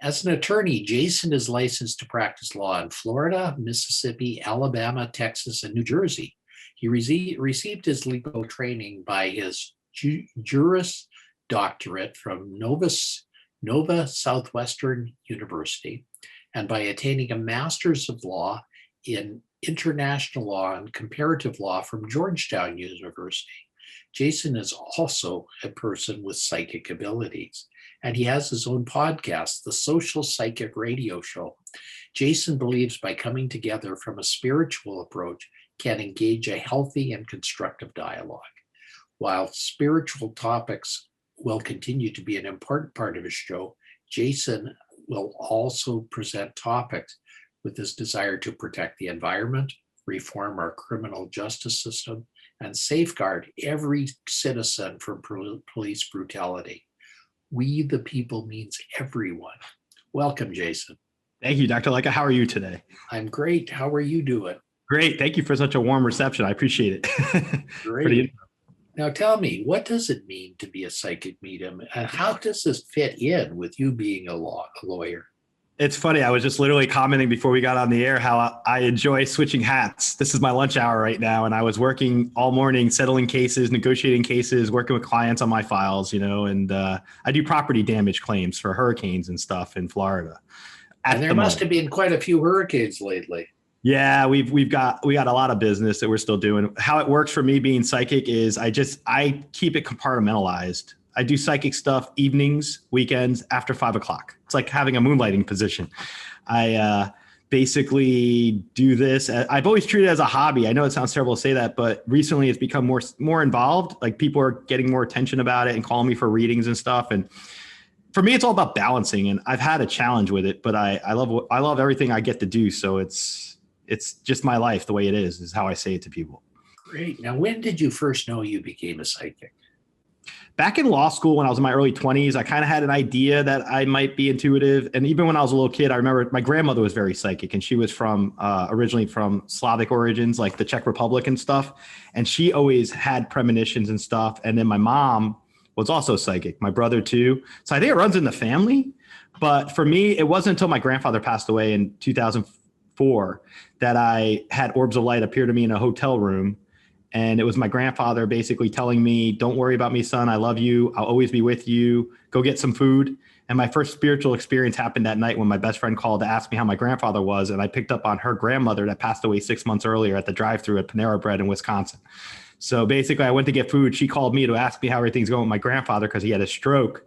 As an attorney, Jason is licensed to practice law in Florida, Mississippi, Alabama, Texas, and New Jersey. He received his legal training by his Juris Doctorate from Nova Southwestern University and by attaining a Master's of Law in International Law and Comparative Law from Georgetown University. Jason is also a person with psychic abilities, and he has his own podcast, The Social Psychic Radio Show. Jason believes by coming together from a spiritual approach can engage a healthy and constructive dialogue. While spiritual topics will continue to be an important part of his show, Jason will also present topics with his desire to protect the environment, reform our criminal justice system, and safeguard every citizen from police brutality. We the people means everyone. Welcome, Jason. Thank you, Dr. Lycka. How are you today? I'm great. How are you doing? Great. Thank you for such a warm reception. I appreciate it. Great. Now tell me, what does it mean to be a psychic medium, and how does this fit in with you being a lawyer? It's funny. I was just literally commenting before we got on the air how I enjoy switching hats. This is my lunch hour right now, and I was working all morning, settling cases, negotiating cases, working with clients on my files, and I do property damage claims for hurricanes and stuff in Florida. And there must have been quite a few hurricanes lately. Yeah, we got a lot of business that we're still doing. How it works for me being psychic is I keep it compartmentalized. I do psychic stuff evenings, weekends, after 5 o'clock. It's like having a moonlighting position. I basically do this. I've always treated it as a hobby. I know it sounds terrible to say that, but recently it's become more involved. Like people are getting more attention about it and calling me for readings and stuff. And for me, it's all about balancing. And I've had a challenge with it, but I love everything I get to do. So it's just my life the way it is how I say it to people. Great. Now, when did you first know you became a psychic? Back in law school, when I was in my early 20s, I kind of had an idea that I might be intuitive. And even when I was a little kid, I remember my grandmother was very psychic, and she was originally from Slavic origins, like the Czech Republic and stuff. And she always had premonitions and stuff. And then my mom was also psychic, my brother too. So I think it runs in the family. But for me, it wasn't until my grandfather passed away in 2004 that I had orbs of light appear to me in a hotel room. And it was my grandfather basically telling me, don't worry about me, son. I love you. I'll always be with you. Go get some food. And my first spiritual experience happened that night when my best friend called to ask me how my grandfather was. And I picked up on her grandmother that passed away 6 months earlier at the drive-thru at Panera Bread in Wisconsin. So basically I went to get food. She called me to ask me how everything's going with my grandfather because he had a stroke.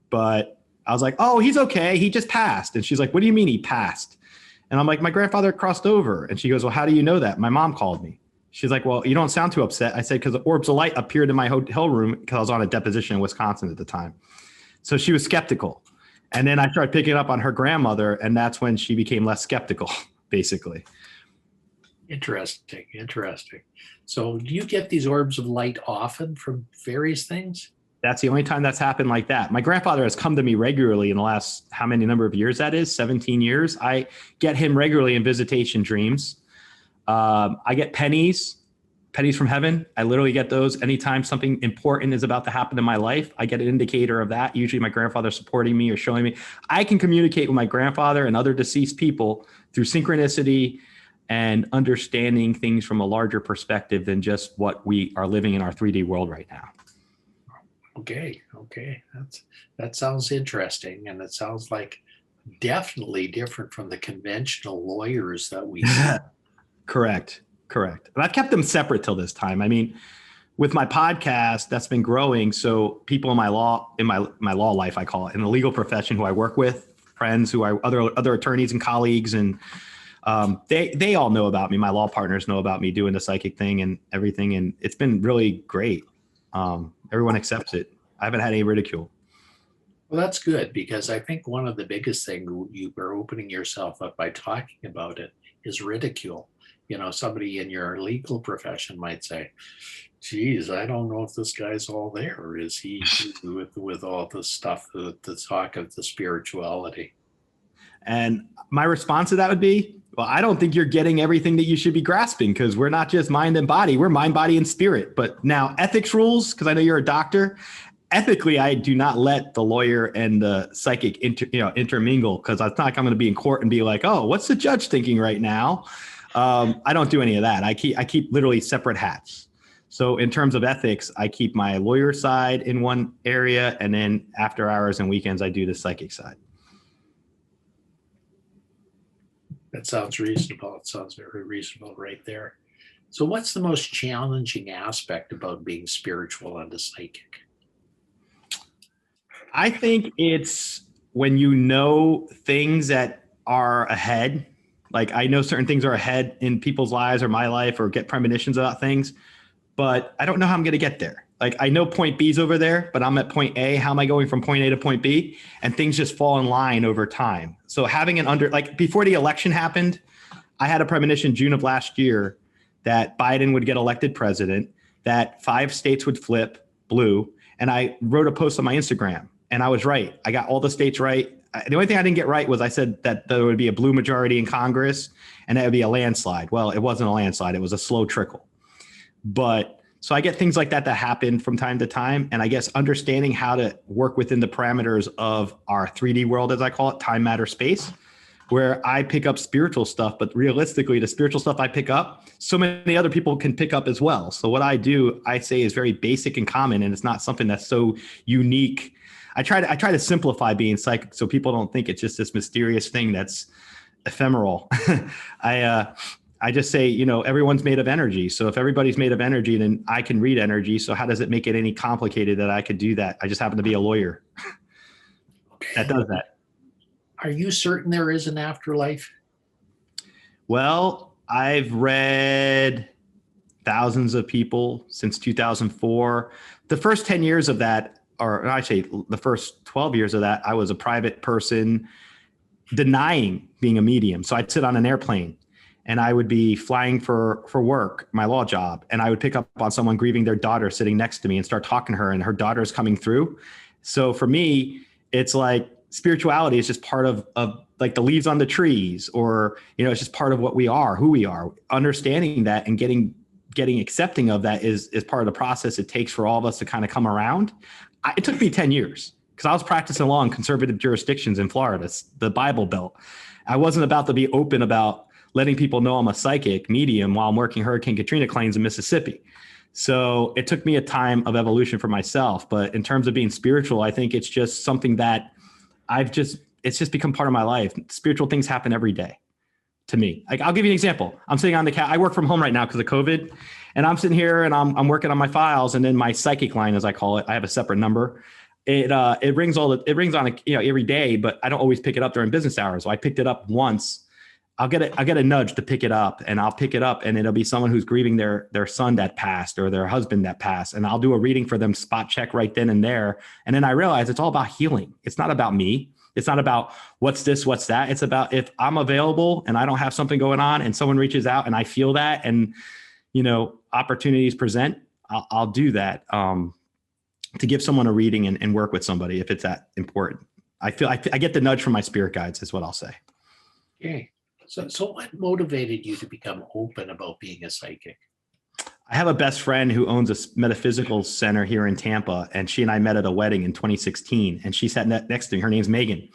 But I was like, oh, he's okay. He just passed. And she's like, what do you mean he passed? And I'm like, my grandfather crossed over. And she goes, well, how do you know that? My mom called me. She's like, well, you don't sound too upset. I said, because the orbs of light appeared in my hotel room because I was on a deposition in Wisconsin at the time. So she was skeptical. And then I started picking up on her grandmother, and that's when she became less skeptical, basically. Interesting. So do you get these orbs of light often from various things? That's the only time that's happened like that. My grandfather has come to me regularly in the last, how many number of years that is? 17 years. I get him regularly in visitation dreams. I get pennies from heaven. I literally get those anytime something important is about to happen in my life. I get an indicator of that. Usually my grandfather supporting me or showing me. I can communicate with my grandfather and other deceased people through synchronicity and understanding things from a larger perspective than just what we are living in our 3D world right now. Okay. That sounds interesting. And it sounds like definitely different from the conventional lawyers that we see. Correct. And I've kept them separate till this time. I mean, with my podcast, that's been growing. So people in my law life, I call it, in the legal profession who I work with, friends who are other attorneys and colleagues, and they all know about me. My law partners know about me doing the psychic thing and everything. And it's been really great. Everyone accepts it. I haven't had any ridicule. Well, that's good, because I think one of the biggest things you are opening yourself up by talking about it is ridicule. Somebody in your legal profession might say, geez, I don't know if this guy's all there. Is he with all the stuff, the talk of the spirituality? And my response to that would be, well, I don't think you're getting everything that you should be grasping, because we're not just mind and body. We're mind, body, and spirit. But now ethics rules, because I know you're a doctor, ethically, I do not let the lawyer and the psychic intermingle, because it's not like I'm going to be in court and be like, oh, what's the judge thinking right now? I don't do any of that. I keep literally separate hats. So in terms of ethics, I keep my lawyer side in one area, and then after hours and weekends, I do the psychic side. That sounds reasonable. It sounds very reasonable right there. So what's the most challenging aspect about being spiritual and a psychic? I think it's when you know things that are ahead. Like I know certain things are ahead in people's lives or my life, or get premonitions about things, but I don't know how I'm going to get there. Like I know point B is over there, but I'm at point A. How am I going from point A to point B? And things just fall in line over time. So having like before the election happened, I had a premonition June of last year that Biden would get elected president, that 5 states would flip blue. And I wrote a post on my Instagram, and I was right. I got all the states right. The only thing I didn't get right was I said that there would be a blue majority in Congress and that would be a landslide. Well, it wasn't a landslide. It was a slow trickle. But so I get things like that happen from time to time. And I guess understanding how to work within the parameters of our 3D world, as I call it, time, matter, space, where I pick up spiritual stuff, but realistically, the spiritual stuff I pick up, so many other people can pick up as well. So what I do, I say, is very basic and common, and it's not something that's so unique. I try to simplify being psychic so people don't think it's just this mysterious thing that's ephemeral. I just say, everyone's made of energy. So if everybody's made of energy, then I can read energy. So how does it make it any complicated that I could do that? I just happen to be a lawyer that does that. Are you certain there is an afterlife? Well, I've read thousands of people since 2004. The first 10 years of that, or actually the first 12 years of that, I was a private person denying being a medium. So I'd sit on an airplane and I would be flying for work, my law job, and I would pick up on someone grieving their daughter sitting next to me and start talking to her, and her daughter's coming through. So for me, it's like spirituality is just part of like the leaves on the trees, or, it's just part of what we are, who we are. Understanding that and getting accepting of that is part of the process it takes for all of us to kind of come around. It took me 10 years because I was practicing law in conservative jurisdictions in Florida, the Bible Belt. I wasn't about to be open about letting people know I'm a psychic medium while I'm working Hurricane Katrina claims in Mississippi. So it took me a time of evolution for myself. But in terms of being spiritual, I think it's just something that it's just become part of my life. Spiritual things happen every day to me. Like, I'll give you an example. I'm sitting on the couch. I work from home right now because of COVID, and I'm sitting here and I'm working on my files. And then my psychic line, as I call it, I have a separate number. It rings on every day, but I don't always pick it up during business hours. So I picked it up once. I'll get a nudge to pick it up, and I'll pick it up, and it'll be someone who's grieving their son that passed, or their husband that passed. And I'll do a reading for them, spot check right then and there. And then I realize it's all about healing. It's not about me. It's not about what's this, what's that. It's about if I'm available and I don't have something going on and someone reaches out and I feel that, and, opportunities present, I'll do that to give someone a reading and work with somebody if it's that important. I get the nudge from my spirit guides is what I'll say. Okay. So what motivated you to become open about being a psychic? I have a best friend who owns a metaphysical center here in Tampa, and she and I met at a wedding in 2016, and she sat next to me. Her name's Megan.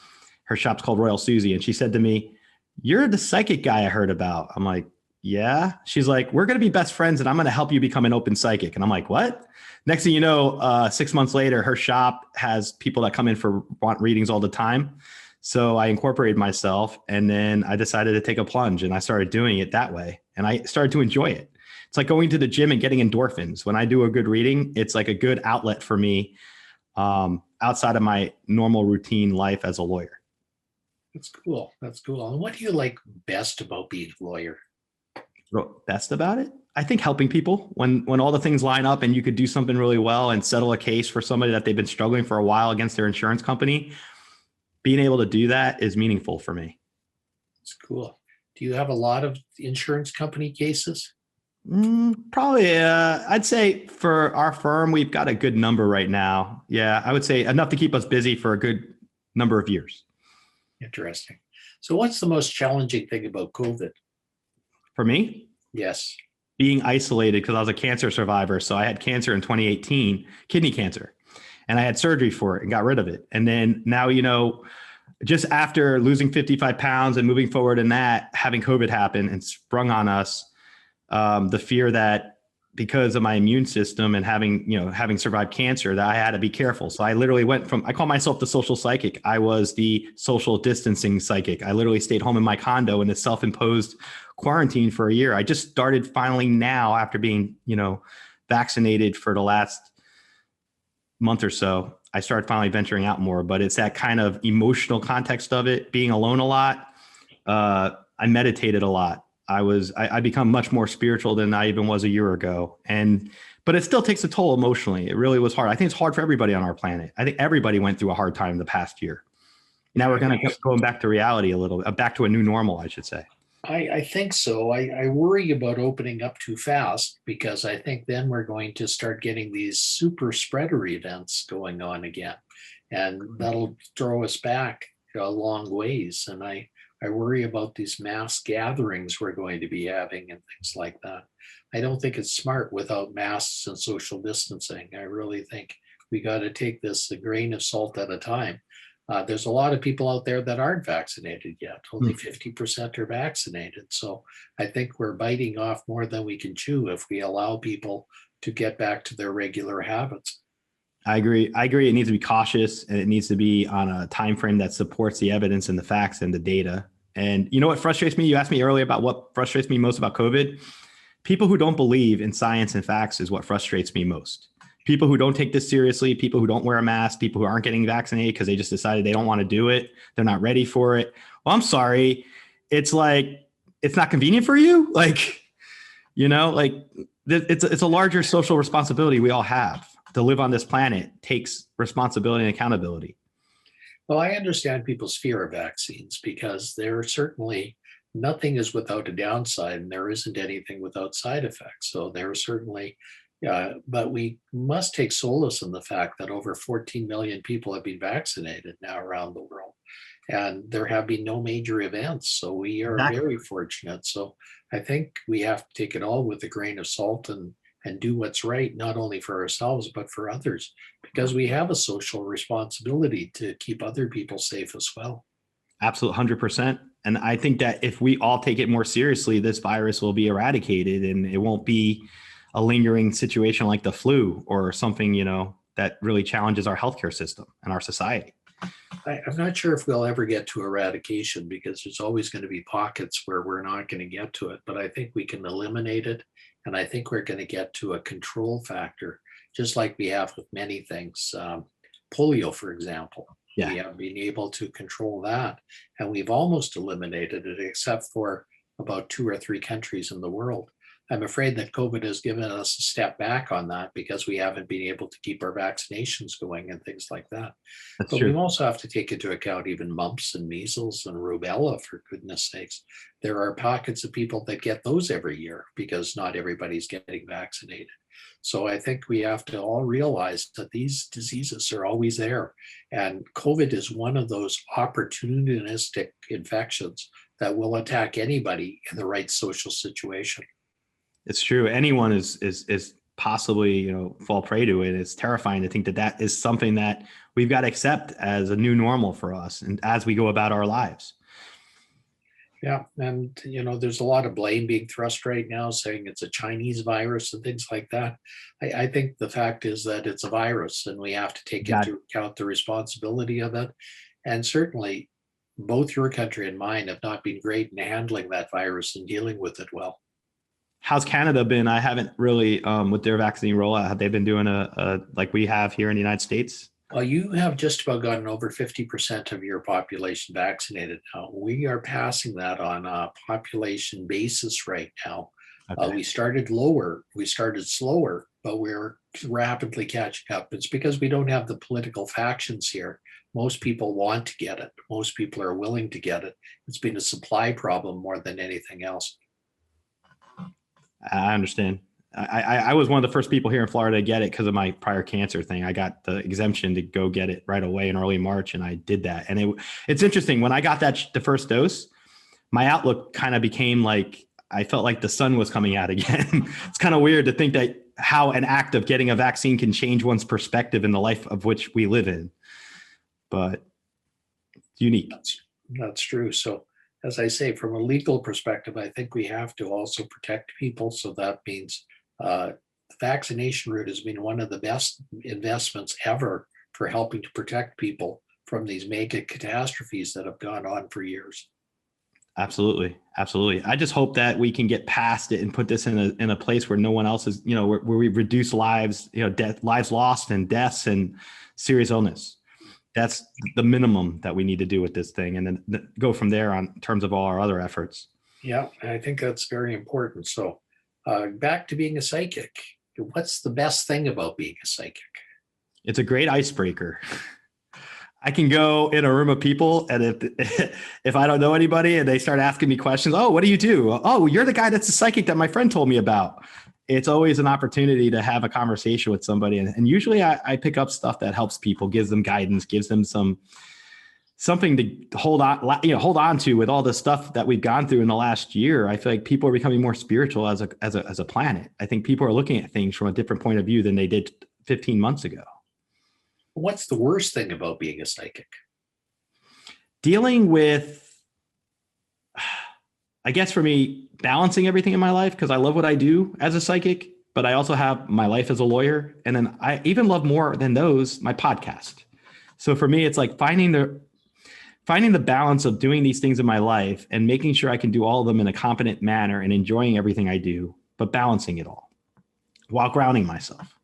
Her shop's called Royal Susie. And she said to me, "You're the psychic guy I heard about." I'm like, "Yeah." She's like, "We're going to be best friends, and I'm going to help you become an open psychic." And I'm like, "What?" Next thing you know, 6 months later, her shop has people that come in for want readings all the time. So I incorporated myself, and then I decided to take a plunge, and I started doing it that way. And I started to enjoy it. It's like going to the gym and getting endorphins. When I do a good reading, it's like a good outlet for me outside of my normal routine life as a lawyer. That's cool. That's cool. And what do you like best about being a lawyer? Best about it? I think helping people when all the things line up and you could do something really well and settle a case for somebody that they've been struggling for a while against their insurance company. Being able to do that is meaningful for me. It's cool. Do you have a lot of insurance company cases? Probably, I'd say for our firm, we've got a good number right now. Yeah, I would say enough to keep us busy for a good number of years. Interesting. So what's the most challenging thing about COVID? For me? Yes. Being isolated, because I was a cancer survivor. So I had cancer in 2018, kidney cancer. and I had surgery for it and got rid of it. And then now, just after losing 55 pounds and moving forward in that, having COVID happen and sprung on us, the fear that because of my immune system and having survived cancer, that I had to be careful. So I literally I call myself the social psychic. I was the social distancing psychic. I literally stayed home in my condo in a self-imposed quarantine for a year. I just started finally now after being, vaccinated for the last month or so. I started finally venturing out more, but it's that kind of emotional context of it, being alone a lot. I meditated a lot. I become much more spiritual than I even was a year ago. But it still takes a toll emotionally. It really was hard. I think it's hard for everybody on our planet. I think everybody went through a hard time the past year. Now we're going back to reality a little, back to a new normal, I should say. I think so. I worry about opening up too fast, because I think then we're going to start getting these super spreader events going on again. And that'll throw us back a long ways. And I worry about these mass gatherings we're going to be having and things like that. I don't think it's smart without masks and social distancing. I really think we got to take this a grain of salt at a time. There's a lot of people out there that aren't vaccinated yet. Only 50% are vaccinated. So I think we're biting off more than we can chew if we allow people to get back to their regular habits. I agree. It needs to be cautious, and it needs to be on a time frame that supports the evidence and the facts and the data. And you know what frustrates me? You asked me earlier about what frustrates me most about COVID. People who don't believe in science and facts is what frustrates me most. People who don't take this seriously, people who don't wear a mask, people who aren't getting vaccinated because they just decided they don't want to do it. They're not ready for it. Well, I'm sorry. It's like, it's not convenient for you. It's a larger social responsibility we all have. To live on this planet takes responsibility and accountability. Well, I understand people's fear of vaccines, because there certainly nothing is without a downside, and there isn't anything without side effects. So there are certainly, but we must take solace in the fact that over 14 million people have been vaccinated now around the world, and there have been no major events. So we are very fortunate. So I think we have to take it all with a grain of salt and do what's right, not only for ourselves, but for others, because we have a social responsibility to keep other people safe as well. Absolutely, 100%. And I think that if we all take it more seriously, this virus will be eradicated, and it won't be a lingering situation like the flu or something, that really challenges our healthcare system and our society. I'm not sure if we'll ever get to eradication, because there's always going to be pockets where we're not going to get to it. But I think we can eliminate it. And I think we're going to get to a control factor, just like we have with many things. Polio, for example. Yeah. We have been able to control that. And we've almost eliminated it, except for about 2 or 3 countries in the world. I'm afraid that COVID has given us a step back on that, because we haven't been able to keep our vaccinations going and things like that. But we also have to take into account even mumps and measles and rubella, for goodness sakes. There are pockets of people that get those every year, because not everybody's getting vaccinated. So I think we have to all realize that these diseases are always there. And COVID is one of those opportunistic infections that will attack anybody in the right social situation. It's true. Anyone is possibly, fall prey to it. It's terrifying to think that is something that we've got to accept as a new normal for us, and as we go about our lives. Yeah. And, there's a lot of blame being thrust right now, saying it's a Chinese virus and things like that. I think the fact is that it's a virus, and we have to take into account the responsibility of it. And certainly both your country and mine have not been great in handling that virus and dealing with it well. How's Canada been? I haven't really, with their vaccine rollout, have they been doing like we have here in the United States? Well, you have just about gotten over 50% of your population vaccinated now. We are passing that on a population basis right now. Okay. We started slower, but we're rapidly catching up. It's because we don't have the political factions here. Most people want to get it. Most people are willing to get it. It's been a supply problem more than anything else. I understand. I was one of the first people here in Florida to get it because of my prior cancer thing. I got the exemption to go get it right away in early March, and I did that. And it's interesting. When I got the first dose, my outlook kind of became like, I felt like the sun was coming out again. It's kind of weird to think that how an act of getting a vaccine can change one's perspective in the life of which we live in, but it's unique. That's true. So, as I say, from a legal perspective, I think we have to also protect people. So that means the vaccination route has been one of the best investments ever for helping to protect people from these mega catastrophes that have gone on for years. Absolutely. Absolutely. I just hope that we can get past it and put this in a place where no one else is, where we reduce lives, lives lost and deaths and serious illness. That's the minimum that we need to do with this thing, and then go from there on in terms of all our other efforts. Yeah, I think that's very important. So back to being a psychic. What's the best thing about being a psychic? It's a great icebreaker. I can go in a room of people, and if I don't know anybody and they start asking me questions, oh, what do you do? Oh, you're the guy that's a psychic that my friend told me about. It's always an opportunity to have a conversation with somebody. And usually I pick up stuff that helps people, gives them guidance, gives them something to hold on to with all the stuff that we've gone through in the last year. I feel like people are becoming more spiritual as a planet. I think people are looking at things from a different point of view than they did 15 months ago. What's the worst thing about being a psychic? Dealing with, I guess for me, balancing everything in my life, because I love what I do as a psychic, but I also have my life as a lawyer. And then I even love more than those, my podcast. So for me, it's like finding the balance of doing these things in my life and making sure I can do all of them in a competent manner and enjoying everything I do, but balancing it all while grounding myself.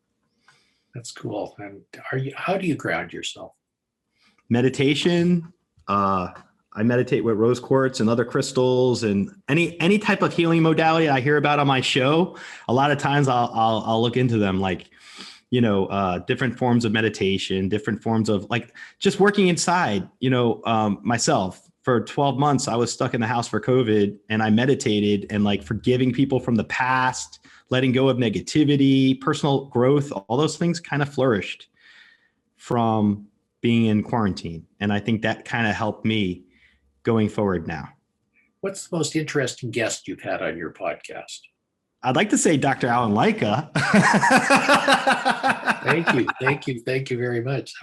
That's cool. And how do you ground yourself? Meditation. I meditate with rose quartz and other crystals, and any type of healing modality I hear about on my show. A lot of times I'll look into them, like, different forms of meditation, different forms of like just working inside, myself. For 12 months, I was stuck in the house for COVID, and I meditated and like forgiving people from the past, letting go of negativity, personal growth, all those things kind of flourished from being in quarantine. And I think that kind of helped me going forward now. What's the most interesting guest you've had on your podcast? I'd like to say Dr. Alan Lycka. Thank you very much.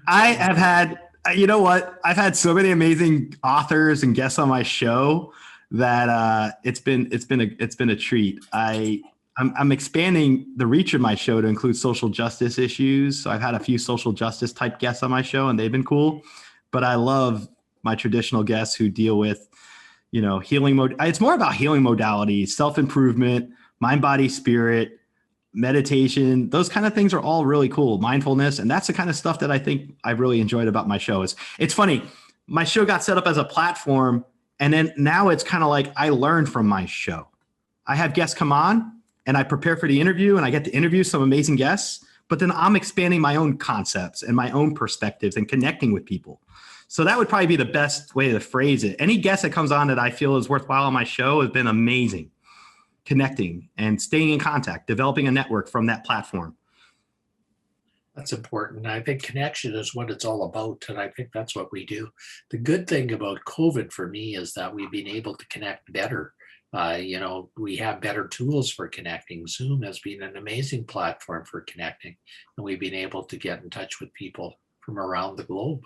I have had, I've had so many amazing authors and guests on my show that it's been a treat. I'm expanding the reach of my show to include social justice issues. So I've had a few social justice type guests on my show, and they've been cool. But I love my traditional guests who deal with, healing mode. It's more about healing modalities, self-improvement, mind, body, spirit, meditation. Those kind of things are all really cool. Mindfulness. And that's the kind of stuff that I think I've really enjoyed about my show. It's funny. My show got set up as a platform, and then now it's kind of like I learn from my show. I have guests come on and I prepare for the interview, and I get to interview some amazing guests, but then I'm expanding my own concepts and my own perspectives and connecting with people. So that would probably be the best way to phrase it. Any guest that comes on that I feel is worthwhile on my show has been amazing. Connecting and staying in contact, developing a network from that platform. That's important. I think connection is what it's all about. And I think that's what we do. The good thing about COVID for me is that we've been able to connect better. We have better tools for connecting. Zoom has been an amazing platform for connecting. And we've been able to get in touch with people from around the globe.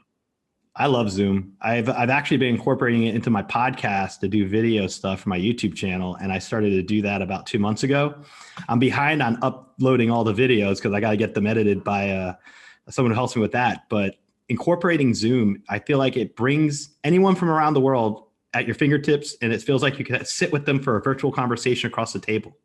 I love Zoom. I've actually been incorporating it into my podcast to do video stuff for my YouTube channel. And I started to do that about 2 months ago. I'm behind on uploading all the videos because I got to get them edited by someone who helps me with that. But incorporating Zoom, I feel like it brings anyone from around the world at your fingertips, and it feels like you can sit with them for a virtual conversation across the table.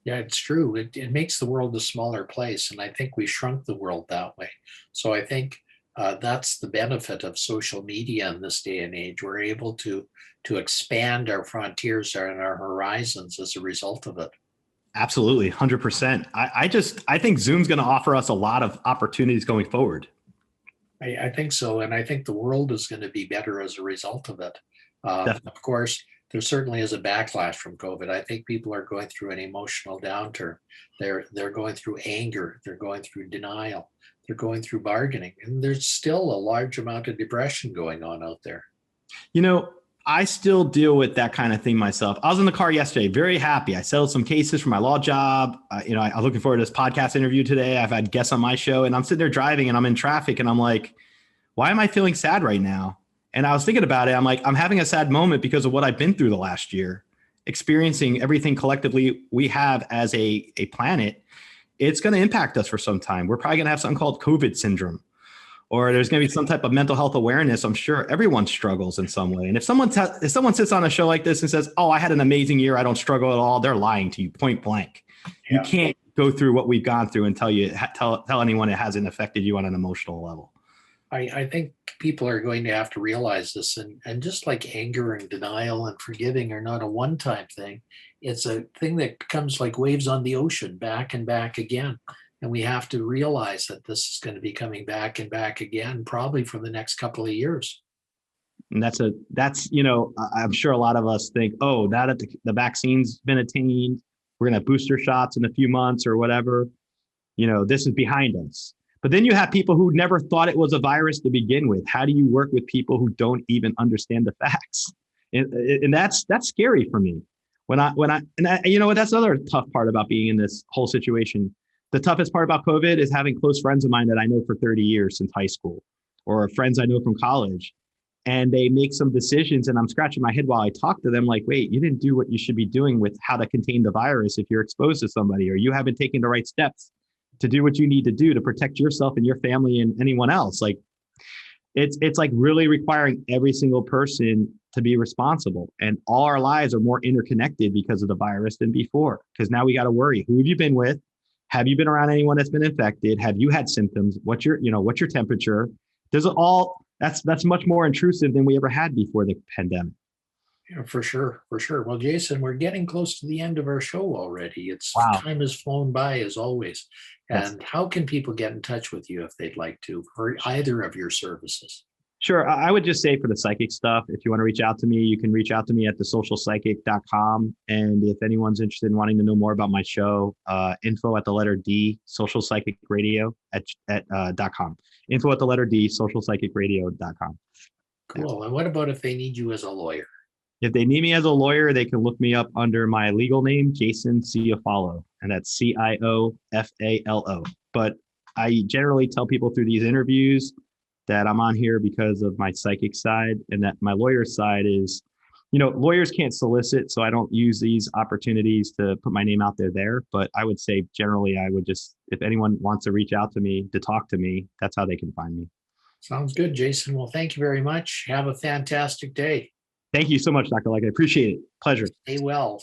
Yeah, it's true. It makes the world a smaller place. And I think we shrunk the world that way. So I think that's the benefit of social media in this day and age. We're able to expand our frontiers and our horizons as a result of it. Absolutely, 100%. I think Zoom's going to offer us a lot of opportunities going forward. I think so. And I think the world is going to be better as a result of it. Of course, there certainly is a backlash from COVID. I think people are going through an emotional downturn. They're going through anger. They're going through denial. They're going through bargaining. And there's still a large amount of depression going on out there. I still deal with that kind of thing myself. I was in the car yesterday, very happy. I settled some cases for my law job. I'm looking forward to this podcast interview today. I've had guests on my show, and I'm sitting there driving and I'm in traffic and I'm like, why am I feeling sad right now? And I was thinking about it. I'm like, I'm having a sad moment because of what I've been through the last year, experiencing everything collectively we have as a planet. It's going to impact us for some time. We're probably going to have something called COVID syndrome, or there's going to be some type of mental health awareness. I'm sure everyone struggles in some way. And if someone sits on a show like this and says, oh, I had an amazing year, I don't struggle at all, they're lying to you point blank. Yeah. You can't go through what we've gone through and tell anyone it hasn't affected you on an emotional level. I think people are going to have to realize this, and just like anger and denial and forgiving are not a one-time thing. It's a thing that comes like waves on the ocean, back and back again. And we have to realize that this is going to be coming back and back again, probably for the next couple of years. And I'm sure a lot of us think, oh, now that the vaccine's been attained, we're going to have booster shots in a few months or whatever. This is behind us. But then you have people who never thought it was a virus to begin with. How do you work with people who don't even understand the facts? And that's scary for me. That's another tough part about being in this whole situation. The toughest part about COVID is having close friends of mine that I know for 30 years since high school, or friends I know from college. And they make some decisions and I'm scratching my head while I talk to them like, wait, you didn't do what you should be doing with how to contain the virus if you're exposed to somebody, or you haven't taken the right steps to do what you need to do to protect yourself and your family and anyone else. Like it's like really requiring every single person to be responsible. And all our lives are more interconnected because of the virus than before. Because now we got to worry, who have you been with? Have you been around anyone that's been infected? Have you had symptoms? What's your temperature? That's much more intrusive than we ever had before the pandemic. Yeah, for sure. Well, Jason, we're getting close to the end of our show already. Wow. Time has flown by as always. And how can people get in touch with you if they'd like to, for either of your services? Sure. I would just say for the psychic stuff, if you want to reach out to me, you can reach out to me at thesocialpsychic.com. And if anyone's interested in wanting to know more about my show, info at the letter D, social psychic radio at .com. Info at the letter D, socialpsychicradio.com. Cool. And what about if they need you as a lawyer? If they need me as a lawyer, they can look me up under my legal name, Jason Ciofalo, and that's Ciofalo. But I generally tell people through these interviews that I'm on here because of my psychic side, and that my lawyer side is, lawyers can't solicit, so I don't use these opportunities to put my name out there. But I would say generally, I would just, if anyone wants to reach out to me to talk to me, that's how they can find me. Sounds good, Jason. Well, thank you very much. Have a fantastic day. Thank you so much, Dr. Lycka. I appreciate it. Pleasure. Stay well.